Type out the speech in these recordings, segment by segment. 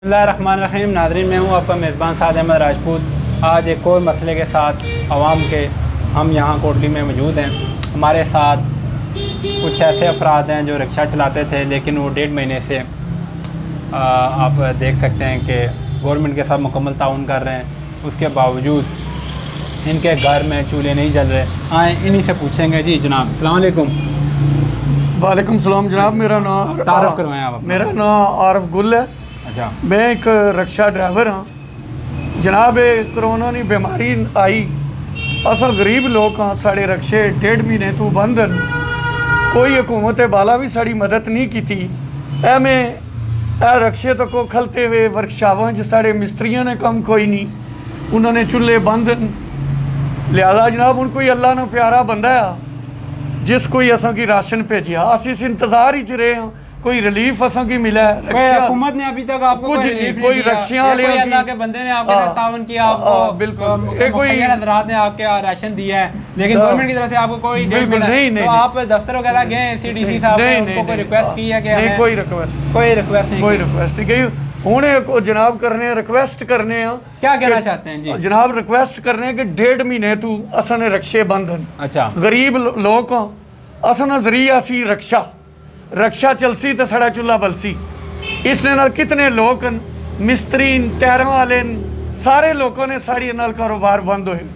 बिस्मिल्लाहिर्रहमानिर्रहीम। नाज़रीन, मैं हूँ आपका मेज़बान साद अहमद राजपूत। आज एक और मसले के साथ आवाम के हम यहाँ कोटली में मौजूद हैं। हमारे साथ कुछ ऐसे अफराद हैं जो रिक्शा चलाते थे, लेकिन वो 1.5 महीने से आप देख सकते हैं कि गवर्नमेंट के साथ मुकम्मल ताउन कर रहे हैं। उसके बावजूद इनके घर में चूल्हे नहीं जल रहे। आए इन्हीं से पूछेंगे। जी जनाब, अस्सलाम वालेकुम। वालेकुम सलाम जनाब। मेरा नाम तारुफ करवाएं आप अपना। मेरा नाम आरफ गुल है। अच्छा, मैं एक रिक्शा ड्राइवर हाँ जनाब। कोरोना की बीमारी आई, असा गरीब लोग हाँ, साढ़े रिक्शे 1.5 महीने तो बंद हैं। कोई हुकूमत बाला भी साड़ी मदद नहीं की थी। एवें रिक्शे तो को खलते हुए वर्कशापां च साढ़े मिस्त्रियों ने कम कोई नहीं, उन्होंने चूल्हे बंद हैं। लिहाजा जनाब हूँ कोई अल्लाह ना प्यारा बंदा है जिस कोई असा की राशन भेजिया, अस इस इंतजार ही च रहे हैं कोई रिलीफ असा की मिला है। हुकूमत ने अभी तक आपको कुछ नहीं, कोई रक्षियां वाले अल्लाह के बंदे ने आपके साथ तावन किया, आपको बिल्कुल कोई हजरात ने आपके राशन दिया है, लेकिन गवर्नमेंट की तरफ से आपको कोई नहीं, आप दफ्तर वगैरह गए, सीडीसी साहब ने उनको कोई रिक्वेस्ट की है कि नहीं? कोई रिक्वेस्ट नहीं गई। हूँ जनाब करने रिक्वेस्ट करने क्या कहना चाहते हैं जी जनाब? रिक्वेस्ट करने कि 1.5 महीने तू असा ने रक्षे बंद हैं। अच्छा, गरीब लोग असा ना जरिया सी रक्षा चलसी तो साड़ा चूल्हा बलसी। इस नाल कितने लोग मिस्त्री टायरों वाले सारे लोगों ने साड़ी नाल कारोबार बंद होए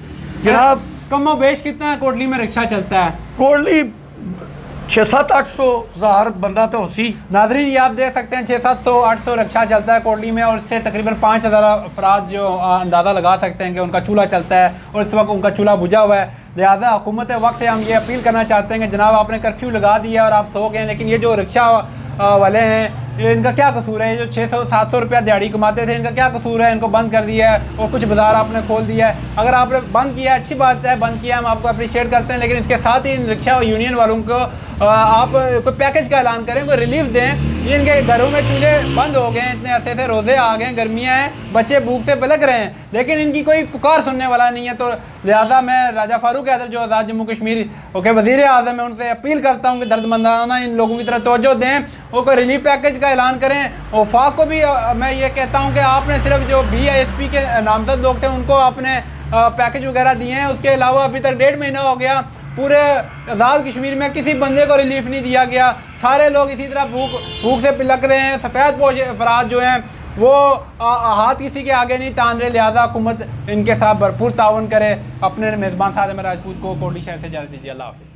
जनाब। कमो बेश कितना कोटली में रिक्शा चलता है? कोटली 600-800 हज़ार बंदा तो सी। नाज़रीन, ये आप देख सकते हैं 600-800 रिक्शा चलता है कोटली में, और इससे तकरीबन 5000 अफराद जो अंदाज़ा लगा सकते हैं कि उनका चूल्हा चलता है, और इस वक्त उनका चूल्हा बुझा हुआ है। लिहाजा हुकूमत वक्त से हम ये अपील करना चाहते हैं कि जनाब आपने कर्फ्यू लगा दिया और आप सो गए, लेकिन ये जो रिक्शा वाले हैं ये इनका क्या कसूर है? ये जो 600-700 रुपया दिहाड़ी कमाते थे, इनका क्या कसूर है? इनको बंद कर दिया है और कुछ बाजार आपने खोल दिया है। अगर आपने बंद किया है अच्छी बात है, बंद किया हम आपको अप्रिशिएट करते हैं, लेकिन इसके साथ ही इन रिक्शा यूनियन वालों को आप कोई पैकेज का ऐलान करें, कोई रिलीफ दें। ये इनके घरों में चूल्हे बंद हो गए हैं, इतने अरसे से रोज़े आ गए, गर्मियाँ हैं, बच्चे भूख से बिलख रहे हैं, लेकिन इनकी कोई पुकार सुनने वाला नहीं है। तो लिहाजा मैं राजा फारूक हैदर जो आज़ाद जम्मू कश्मीर के वज़ीर आज़म है, उनसे अपील करता हूँ कि दर्दमंदाना इन लोगों की तरफ तवज्जो दें और कोई रिलीफ पैकेज का ऐलान करें। वफाक को भी मैं ये कहता हूँ कि आपने सिर्फ जो BISP के नामजद लोग थे उनको आपने पैकेज वगैरह दिए हैं, उसके अलावा अभी तक 1.5 महीना हो गया, पूरे आज़ाद कश्मीर में किसी बंदे को रिलीफ नहीं दिया गया। सारे लोग इसी तरह भूख से पिलक रहे हैं। सफ़ेद पोश अफराद जो हैं वो हाथ किसी के आगे नहीं तान रहे। लिहाजा हुकूमत इनके साथ भरपूर ताउन करे। अपने मेज़बान साद अहमद राजपूत को कोटली शहर से इजाज़त दीजिए। अल्लाह हाफ़िज़।